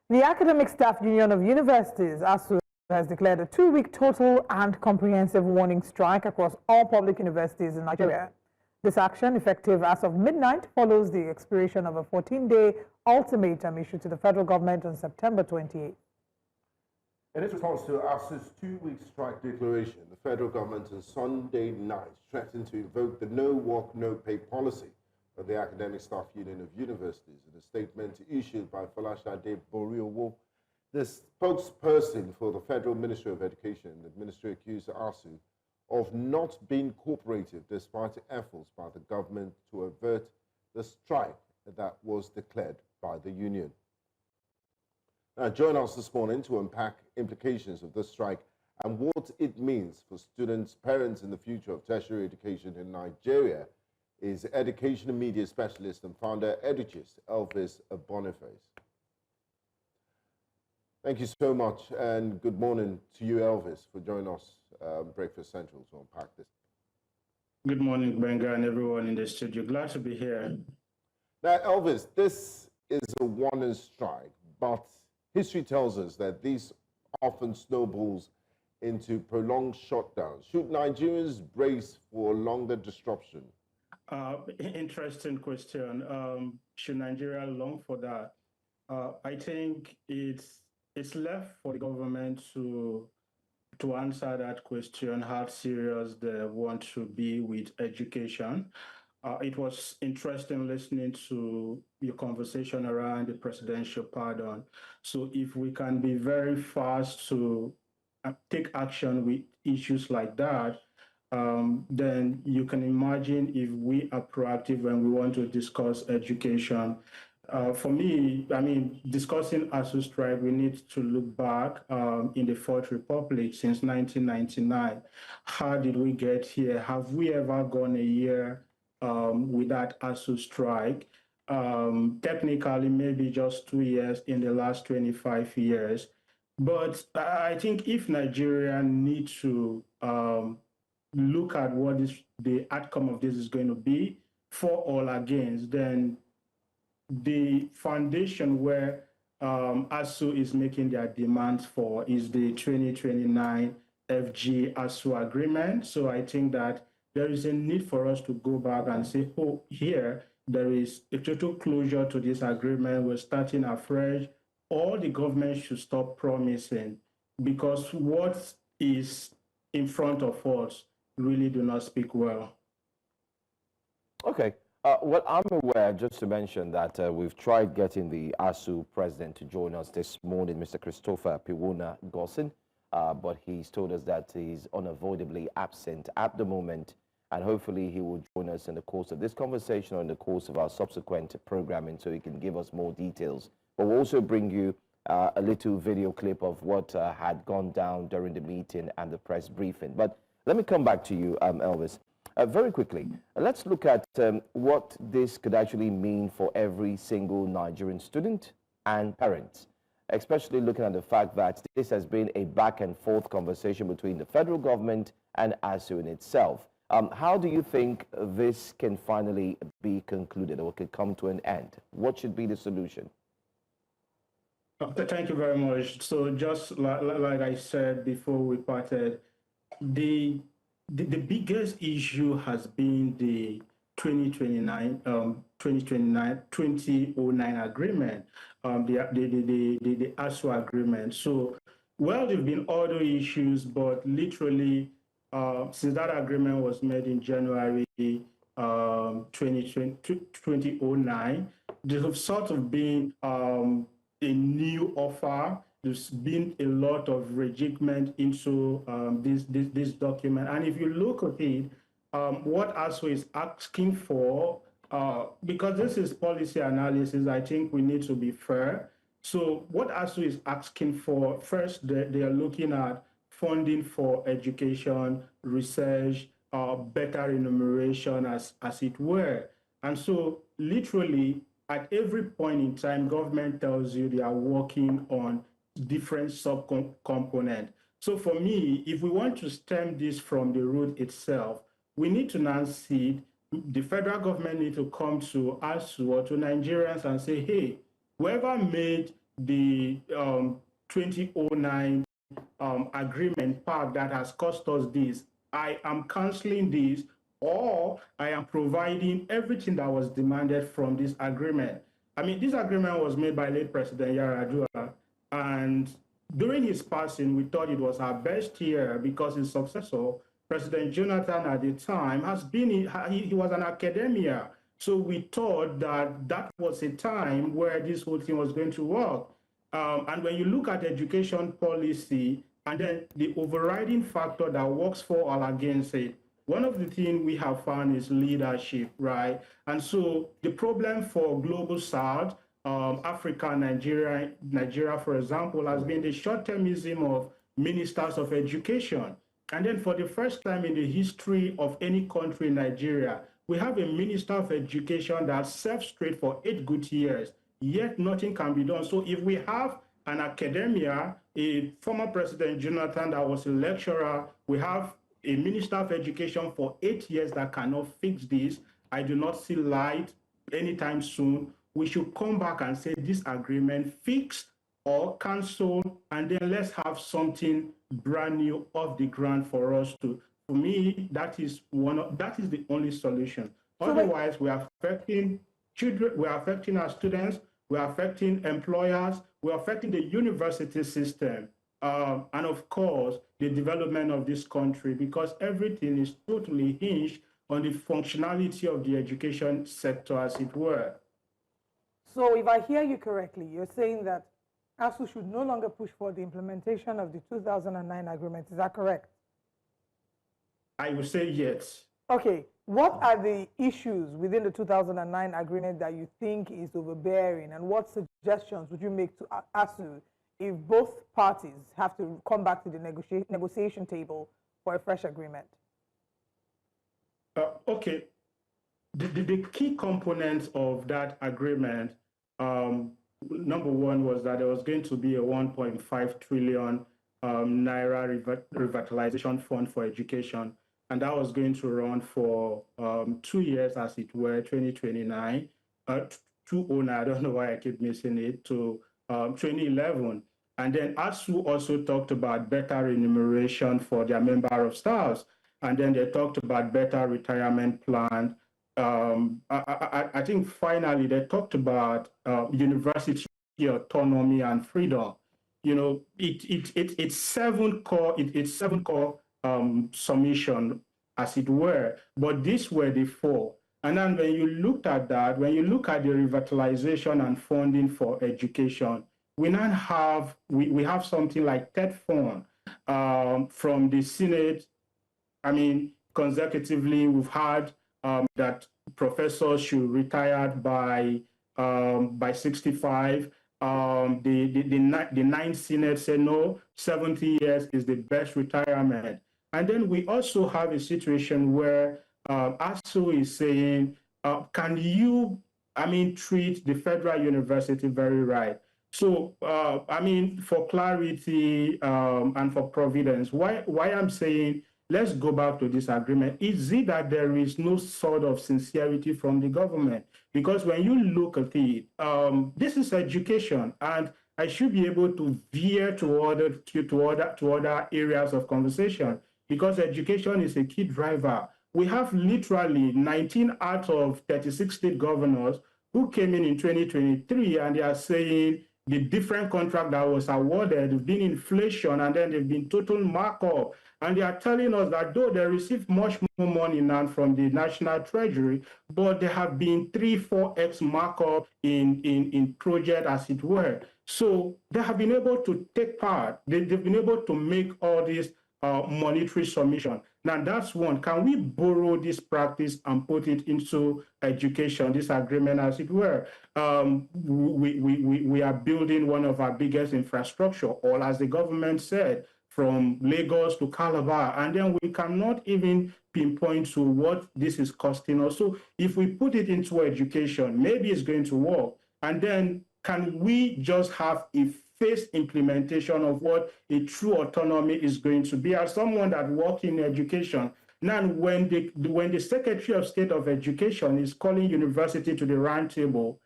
The Academic Staff Union of Universities, ASUU, has declared a 2-week total and comprehensive warning strike across all public universities in Nigeria. This action, effective as of midnight, follows the expiration of a 14-day ultimatum issued to the federal government on September 28. In its response to ASUU's 2-week strike declaration, the federal government on Sunday night threatened to invoke the no work, no pay policy of the Academic Staff Union of Universities. In a statement issued by Folashade Boriowo, the spokesperson for the Federal Ministry of Education, the ministry accused ASUU of not being cooperative despite efforts by the government to avert the strike that was declared by the union. Now, join us this morning to unpack implications of this strike and what it means for students, parents, and the future of tertiary education in Nigeria is education and media specialist and founder editors Elvis Boniface. Thank you so much, and good morning to you, Elvis, for joining us Breakfast Central to unpack this. Good morning, Benga, and everyone in the studio. Glad to be here. Now, Elvis, this is a warning strike, but history tells us that these often snowballs into prolonged shutdowns. Should Nigerians brace for longer disruption? Interesting question. Should Nigeria long for that? I think it's left for the government to answer that question, how serious they want to be with education. It was interesting listening to your conversation around the presidential pardon. So if we can be very fast to take action with issues like that, then you can imagine if we are proactive when we want to discuss education. For me, I mean, discussing ASUU strike, we need to look back in the Fourth Republic since 1999. How did we get here? Have we ever gone a year without ASUU strike? Technically, maybe just 2 years in the last 25 years. But I think if Nigeria needs to look at what the outcome of this is going to be for or against, then the foundation where ASUU is making their demands for is the 2029 FG ASUU agreement. So I think that there is a need for us to go back and say, oh, here, there is a total closure to this agreement. We're starting afresh. All the government should stop promising, because what is in front of us really do not speak well. Okay. Well, I'm aware, just to mention that we've tried getting the ASUU president to join us this morning, Mr. Christopher Piwuna Gosin, but he's told us that he's unavoidably absent at the moment, and hopefully he will join us in the course of this conversation or in the course of our subsequent programming so he can give us more details. But we'll also bring you a little video clip of what had gone down during the meeting and the press briefing. But let me come back to you, Elvis. Very quickly, let's look at what this could actually mean for every single Nigerian student and parent, especially looking at the fact that this has been a back and forth conversation between the federal government and ASUU in itself. How do you think this can finally be concluded or could come to an end? What should be the solution? Thank you very much. So just like I said before we parted, the biggest issue has been the 2009 agreement, the ASUU agreement. So, well, there've been other issues, but literally, since that agreement was made in January 2009, there's sort of been a new offer. There's been a lot of rejectment into this document. And if you look at it, what ASUU is asking for, because this is policy analysis, I think we need to be fair. So what ASUU is asking for, first, they are looking at funding for education, research, better remuneration, as it were. And so literally, at every point in time, government tells you they are working on different subcomponents. So for me, if we want to stem this from the root itself, we need to now see the federal government need to come to ASUU or to Nigerians and say, hey, whoever made the 2009 agreement part that has cost us this. I am canceling this, or I am providing everything that was demanded from this agreement. I mean, this agreement was made by late President Yar'Adua, and during his passing, we thought it was our best year because his successor, President Jonathan at the time, he was an academia. So we thought that that was a time where this whole thing was going to work. And when you look at education policy and then the overriding factor that works for or against it, one of the things we have found is leadership, right? And so the problem for Global South, Africa, Nigeria, for example, has been the short-termism of ministers of education. And then for the first time in the history of any country in Nigeria, we have a minister of education that served straight for 8 good years, yet nothing can be done. So if we have an academia, a former President Jonathan that was a lecturer, we have a minister of education for 8 years that cannot fix this, I do not see light anytime soon. We should come back and say this agreement fixed or cancelled, and then let's have something brand new off the ground for us to. For me, that is the only solution. Otherwise, we are affecting children, we are affecting our students, we are affecting employers, we are affecting the university system, and of course, the development of this country, because everything is totally hinged on the functionality of the education sector, as it were. So if I hear you correctly, you're saying that ASUU should no longer push for the implementation of the 2009 agreement. Is that correct? I would say yes. Okay. What are the issues within the 2009 agreement that you think is overbearing, and what suggestions would you make to ASUU if both parties have to come back to the negotiation table for a fresh agreement? Okay. The key components of that agreement, number one was that there was going to be a 1.5 trillion naira revitalization fund for education, and that was going to run for 2 years, as it were, 2029, 2009, I don't know why I keep missing it, to 2011. And then ASUU also talked about better remuneration for their member of staffs, and then they talked about better retirement plan. I think finally they talked about university autonomy and freedom. You know, it's seven core submission, as it were, but these were the 4. And then when you looked at that, when you look at the revitalization and funding for education, we now have we have something like TED fund from the Senate. I mean, consecutively, we've had that professors should retire by 65. The 9th Senate said no, 70 years is the best retirement. And then we also have a situation where ASUU is saying, can you, treat the federal university very right? So, for clarity and for providence, why I'm saying, let's go back to this agreement. Is it that there is no sort of sincerity from the government? Because when you look at it, this is education, and I should be able to veer to other areas of conversation, because education is a key driver. We have literally 19 out of 36 state governors who came in 2023, and they are saying the different contract that was awarded have been inflation, and then they've been total markup. And they are telling us that though they receive much more money now from the National Treasury, but there have been 3-4x markup in project, as it were. So they have been able to take part. They've been able to make all this monetary submission. Now that's one. Can we borrow this practice and put it into education, this agreement, as it were? We are building one of our biggest infrastructure, all as the government said, from Lagos to Calabar, and then we cannot even pinpoint to what this is costing us. So if we put it into education, maybe it's going to work. And then can we just have a phased implementation of what a true autonomy is going to be? As someone that works in education, now when the Secretary of State of Education is calling university to the round table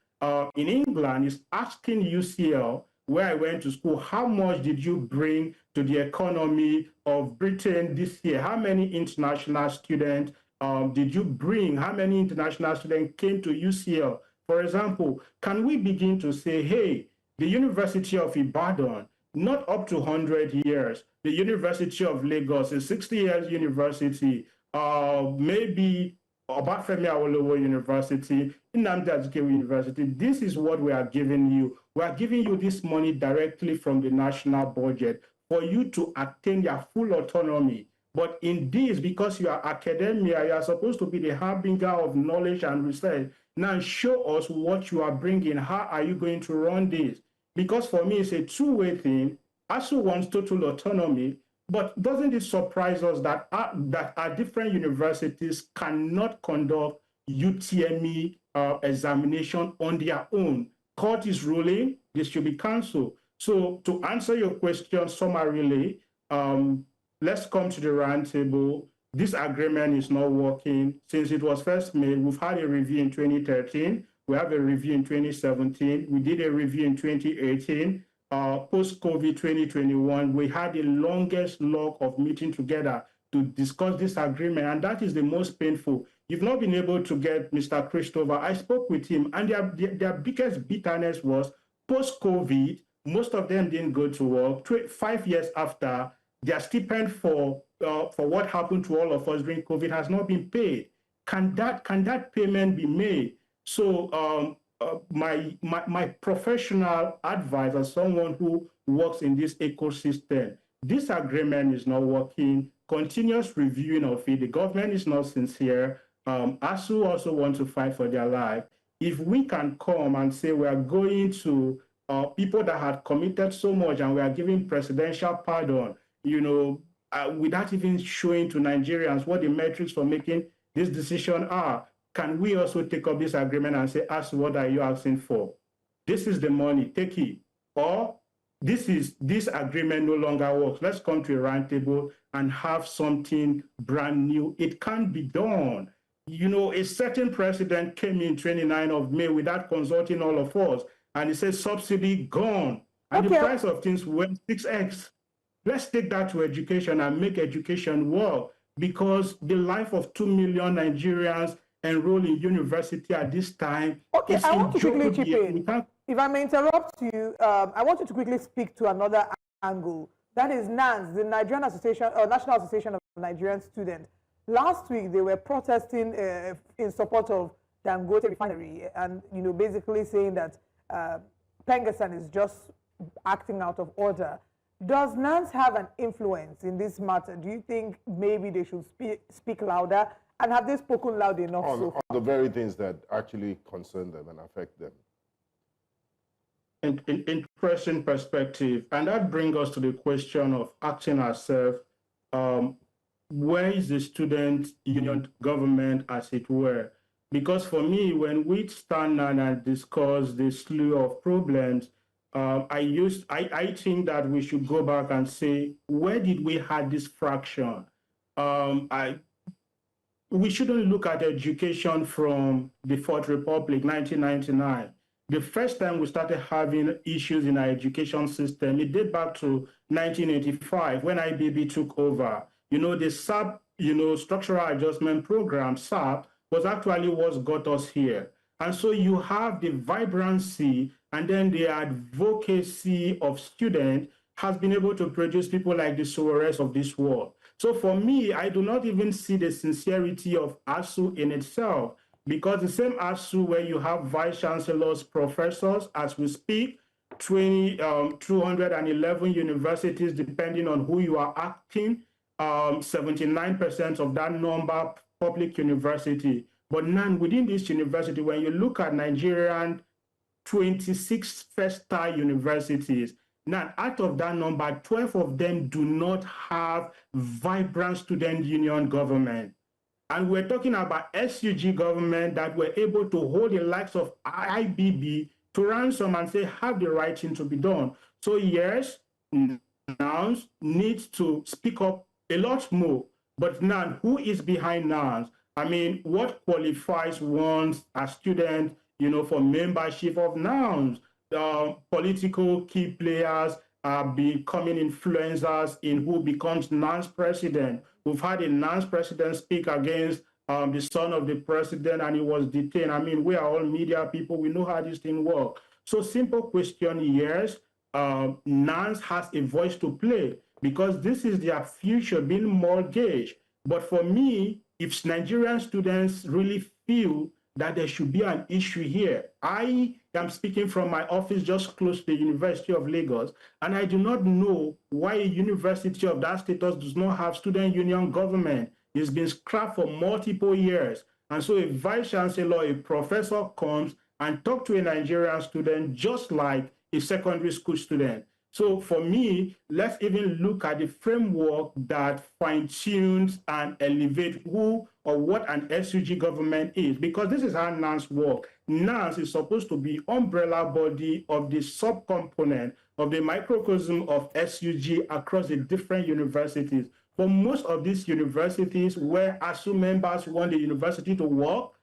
in England, is asking UCL where I went to school, how much did you bring to the economy of Britain this year? How many international students did you bring? How many international students came to UCL? For example, can we begin to say, hey, the University of Ibadan, not up to 100 years, the University of Lagos, a 60 years university, maybe Obafemi Awolowo University, Nnamdi Azikiwe University, this is what we are giving you. We are giving you this money directly from the national budget for you to attain your full autonomy. But in this, because you are academia, you are supposed to be the harbinger of knowledge and research. Now show us what you are bringing. How are you going to run this? Because for me, it's a two-way thing. ASUU wants total autonomy, but doesn't it surprise us that our different universities cannot conduct UTME examination on their own? Court is ruling, this should be cancelled. So to answer your question summarily, let's come to the roundtable. This agreement is not working. Since it was first made, we've had a review in 2013. We have a review in 2017. We did a review in 2018. Post-COVID 2021, we had the longest log of meeting together to discuss this agreement, and that is the most painful. You've not been able to get Mr. Christopher. I spoke with him, and their biggest bitterness was post-COVID, most of them didn't go to work. 5 years after, their stipend for what happened to all of us during COVID has not been paid. Can that payment be made? So my professional advice as someone who works in this ecosystem, this agreement is not working. Continuous reviewing of it. The government is not sincere. ASUU also want to fight for their life. If we can come and say we are going to people that had committed so much and we are giving presidential pardon, without even showing to Nigerians what the metrics for making this decision are, can we also take up this agreement and say, ASUU, what are you asking for? This is the money, take it. Or this agreement no longer works. Let's come to a roundtable and have something brand new. It can't be done. A certain president came in 29th of May without consulting all of us, and he said subsidy gone. And the price of things went 6x. Let's take that to education and make education work, because the life of 2 million Nigerians enrolled in university at this time. Okay, I want to quickly chip in. If I may interrupt you, I want you to quickly speak to another angle. That is NANS, the Nigerian Association, or National Association of Nigerian Students. Last week, they were protesting in support of Dangote refinery, and basically saying that Pengassan is just acting out of order. Does NANS have an influence in this matter? Do you think maybe they should speak louder? And have they spoken loud enough on the very things that actually concern them and affect them? Interesting perspective. And that brings us to the question of asking ourselves, where is the student union government, as it were? Because for me, when we stand down and discuss the slew of problems, I think that we should go back and say, where did we have this fraction? We shouldn't look at education from the Fourth Republic, 1999. The first time we started having issues in our education system, it dated back to 1985 when IBB took over. The SAP, Structural Adjustment Program, SAP, was actually what got us here. And so you have the vibrancy and then the advocacy of students has been able to produce people like the Suarez of this world. So for me, I do not even see the sincerity of ASUU in itself, because the same ASUU where you have vice chancellors, professors, as we speak, 211 universities, depending on who you are asking, 79% of that number public university. But none within this university, when you look at Nigerian 26 first-tier universities, now, out of that number, 12 of them do not have vibrant student union government. And we're talking about SUG government that were able to hold the likes of IBB to ransom and say, have the right thing to be done. So yes, NANS needs to speak up a lot more. But now, who is behind NANS? I mean, what qualifies one as student, for membership of NANS? political key players are becoming influencers in who becomes NANS president. We've had a NANS president speak against the son of the president, and he was detained. I mean, we are all media people. We know how this thing works. So simple question, yes, NANS has a voice to play because this is their future being mortgaged. But for me, if Nigerian students really feel that there should be an issue here, I am speaking from my office just close to the University of Lagos, and I do not know why a university of that status does not have student union government. It's been scrapped for multiple years. And so a vice chancellor, a professor comes and talk to a Nigerian student just like a secondary school student. So for me, let's even look at the framework that fine-tunes and elevates who or what an SUG government is, because this is how NANS works. NANS is supposed to be umbrella body of the subcomponent of the microcosm of SUG across the different universities. For most of these universities where ASUU members want the university to work,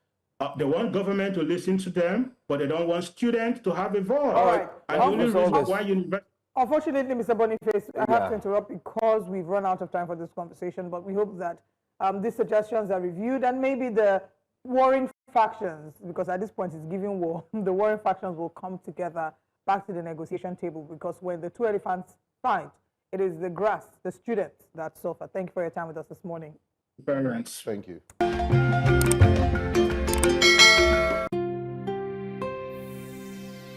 they want government to listen to them, but they don't want students to have a voice. All right. And the only reason why university... Unfortunately, Mr. Boniface, I have to interrupt because we've run out of time for this conversation, but we hope that these suggestions are reviewed and maybe the warring factions, because at this point it's giving war, the warring factions will come together back to the negotiation table, because when the two elephants fight, it is the grass, the students that suffer. Thank you for your time with us this morning. Parents. Thank you.